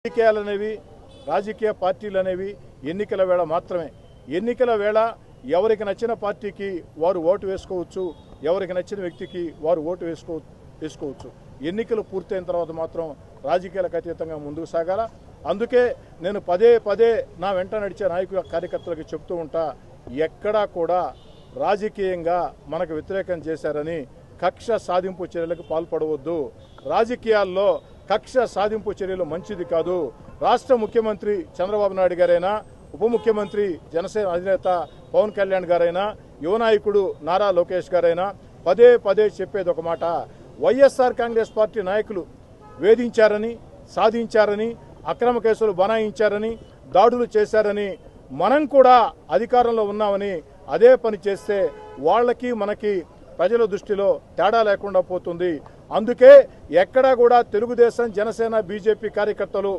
రాజకీయాలనేవి రాజకీయ పార్టీలు అనేవి ఎన్నికల వేళ మాత్రమే. ఎన్నికల వేళ ఎవరికి నచ్చిన పార్టీకి వారు ఓటు వేసుకోవచ్చు, ఎవరికి నచ్చిన వ్యక్తికి వారు ఓటు వేసుకోవచ్చు. ఎన్నికలు పూర్తయిన తర్వాత మాత్రం రాజకీయాలకు అతీతంగా ముందుకు సాగాల. అందుకే నేను పదే పదే నా వెంట నడిచే నాయకుల కార్యకర్తలకు చెప్తూ ఉంటా, ఎక్కడా కూడా రాజకీయంగా మనకు వ్యతిరేకం చేశారని కక్ష సాధింపు చర్యలకు పాల్పడవద్దు. రాజకీయాల్లో కక్ష సాధింపు చర్యలు మంచిది కాదు. రాష్ట్ర ముఖ్యమంత్రి చంద్రబాబు నాయుడు గారైనా, ఉప ముఖ్యమంత్రి జనసేన అధినేత పవన్ కళ్యాణ్ గారైనా, యువ నాయకుడు నారా లోకేష్ గారైనా పదే పదే చెప్పేది ఒక మాట, వైఎస్ఆర్ కాంగ్రెస్ పార్టీ నాయకులు వేధించారని, సాధించారని, అక్రమ కేసులు బనాయించారని, దాడులు చేశారని, మనం కూడా అధికారంలో ఉన్నామని అదే పని చేస్తే వాళ్ళకి మనకి ప్రజల దృష్టిలో తేడా లేకుండా పోతుంది. అందుకే ఎక్కడా కూడా తెలుగుదేశం, జనసేన, బీజేపీ కార్యకర్తలు